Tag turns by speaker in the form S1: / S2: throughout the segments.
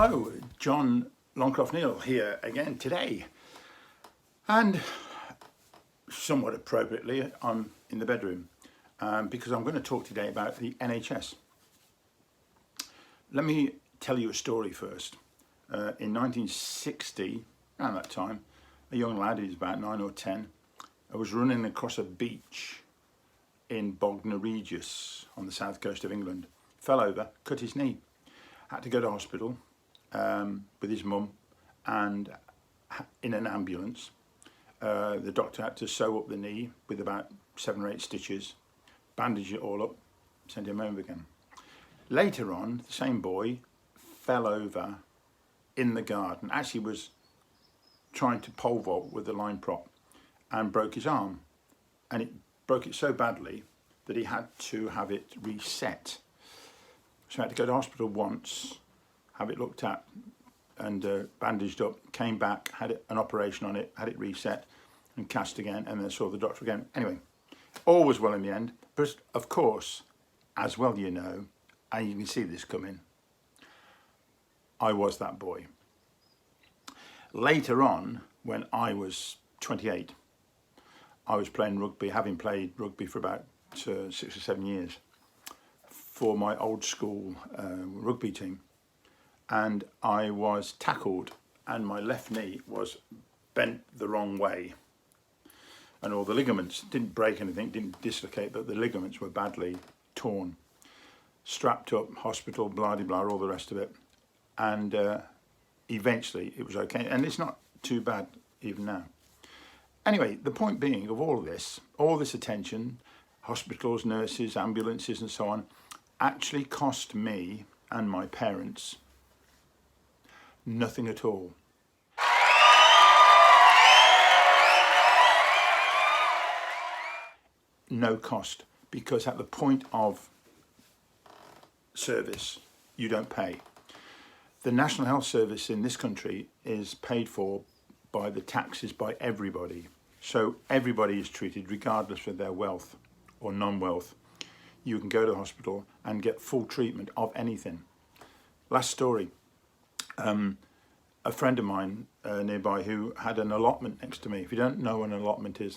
S1: Hello, John Longcroft-Neal here again today, and somewhat appropriately I'm in the bedroom because I'm going to talk today about the NHS. Let me tell you a story first. In 1960, around that time, a young lad, he's about 9 or 10, was running across a beach in Bognor Regis on the south coast of England, fell over, cut his knee, had to go to hospital with his mum and in an ambulance. The doctor had to sew up the knee with about 7 or 8 stitches, bandage it all up, send him home again. Later on, the same boy fell over in the garden, actually was trying to pole vault with the line prop and broke his arm, and it broke it so badly that he had to have it reset. So he had to go to hospital once, have it looked at and bandaged up, came back, had an operation on it, had it reset and cast again, and then saw the doctor again. Anyway, all was well in the end, but of course, as well you know, and you can see this coming, I was that boy. Later on, when I was 28, I was playing rugby, having played rugby for about 6 or 7 years for my old school rugby team, and I was tackled and my left knee was bent the wrong way, and all the ligaments didn't break anything, didn't dislocate, but the ligaments were badly torn. Strapped up, hospital, blah de blah, all the rest of it, and eventually it was okay, and it's not too bad even now. Anyway, the point being of all this attention, hospitals, nurses, ambulances and so on, actually cost me and my parents nothing at all. No cost, because at the point of service, you don't pay. The National Health Service in this country is paid for by the taxes by everybody. So everybody is treated regardless of their wealth or non-wealth. You can go to the hospital and get full treatment of anything. Last story. A friend of mine nearby who had an allotment next to me. If you don't know what an allotment is,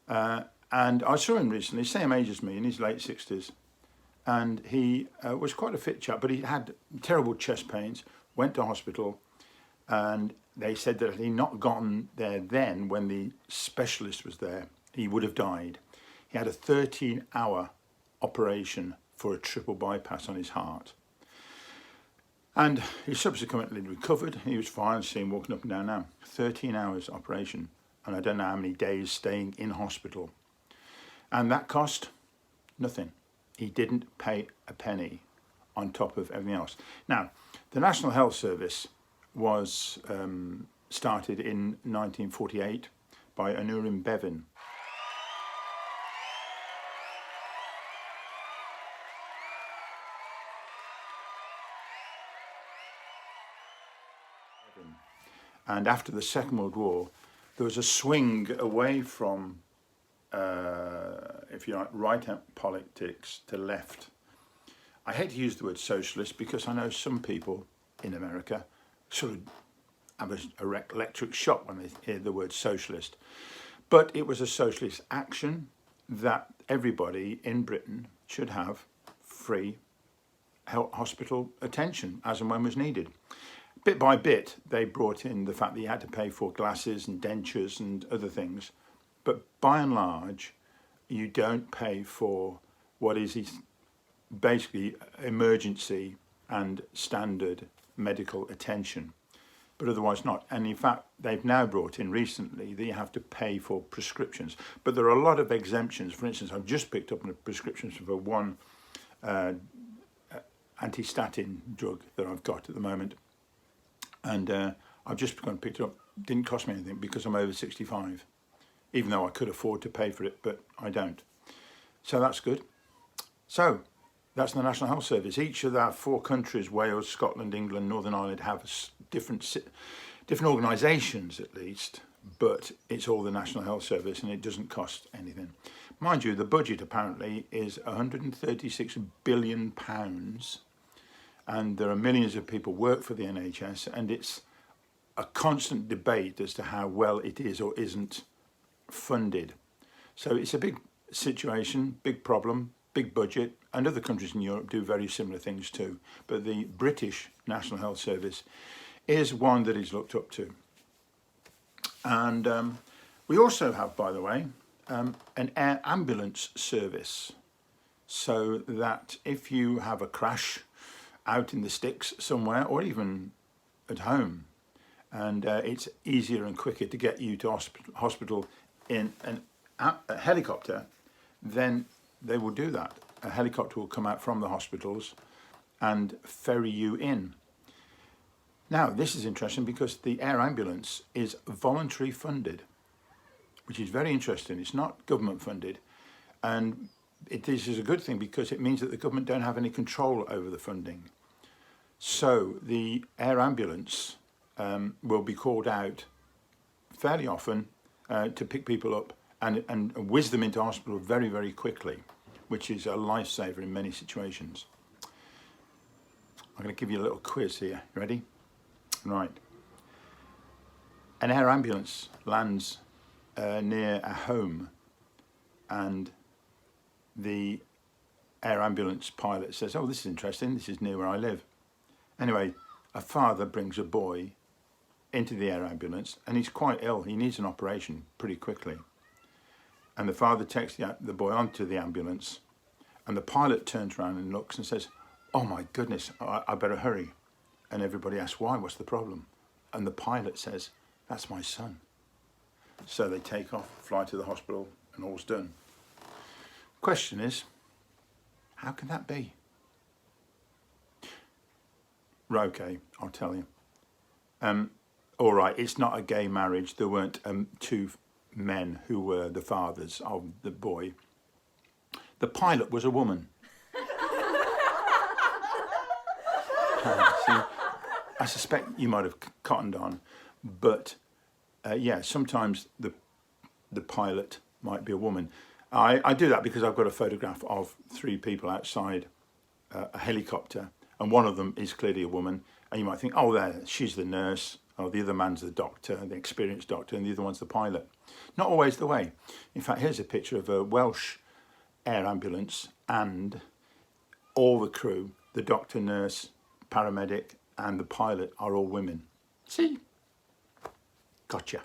S1: and I saw him recently, same age as me, in his late 60s, and he was quite a fit chap, but he had terrible chest pains, went to hospital, and they said that had he not gotten there then when the specialist was there, he would have died. He had a 13-hour operation for a triple bypass on his heart. And he subsequently recovered. He was fine. I see him walking up and down now. 13 hours operation, and I don't know how many days staying in hospital. And that cost nothing. He didn't pay a penny on top of everything else. Now, the National Health Service was started in 1948 by Nuneaton Bevan. And after the Second World War, there was a swing away from, if you like, right politics to left. I hate to use the word socialist because I know some people in America sort of have an electric shock when they hear the word socialist. But it was a socialist action that everybody in Britain should have free hospital attention as and when was needed. Bit by bit, they brought in the fact that you had to pay for glasses and dentures and other things. But by and large, you don't pay for what is basically emergency and standard medical attention, but otherwise not. And in fact, they've now brought in recently that you have to pay for prescriptions. But there are a lot of exemptions. For instance, I've just picked up a prescription for one antistatin drug that I've got at the moment. And I've just gone and picked it up. Didn't cost me anything because I'm over 65, even though I could afford to pay for it, but I don't. So that's good. So That's the National Health Service. Each of our 4 countries, Wales, Scotland, England, Northern Ireland, have different organisations at least, but it's all the National Health Service and it doesn't cost anything. Mind you, the budget apparently is £136 billion, and there are millions of people work for the NHS, and it's a constant debate as to how well it is or isn't funded. So it's a big situation, big problem, big budget, and other countries in Europe do very similar things too. But the British National Health Service is one that is looked up to. And we also have, by the way, an air ambulance service, so that if you have a crash out in the sticks somewhere, or even at home, and it's easier and quicker to get you to hospital in a helicopter, then they will do that. A helicopter will come out from the hospitals and ferry you in. Now, this is interesting because the air ambulance is voluntary funded, which is very interesting. It's not government funded, and this is a good thing because it means that the government don't have any control over the funding. So the air ambulance will be called out fairly often to pick people up and whiz them into hospital very, very quickly, which is a lifesaver in many situations. I'm going to give you a little quiz here. Ready? Right. An air ambulance lands near a home, and the air ambulance pilot says, "Oh, this is interesting. This is near where I live." Anyway, a father brings a boy into the air ambulance, and he's quite ill. He needs an operation pretty quickly. And the father takes the boy onto the ambulance, and the pilot turns around and looks and says, "Oh my goodness, I better hurry." And everybody asks, "Why? What's the problem?" And the pilot says, "That's my son." So they take off, fly to the hospital, and all's done. Question is, how can that be? Right, okay, I'll tell you. All right, it's not a gay marriage. There weren't 2 men who were the fathers of the boy. The pilot was a woman. See, I suspect you might have cottoned on, but yeah, sometimes the pilot might be a woman. I do that because I've got a photograph of 3 people outside a helicopter, and one of them is clearly a woman, and you might think, oh, there, she's the nurse, or the other man's the doctor, the experienced doctor, and the other one's the pilot. Not always the way. In fact, here's a picture of a Welsh air ambulance, and all the crew, the doctor, nurse, paramedic, and the pilot are all women. See? Gotcha.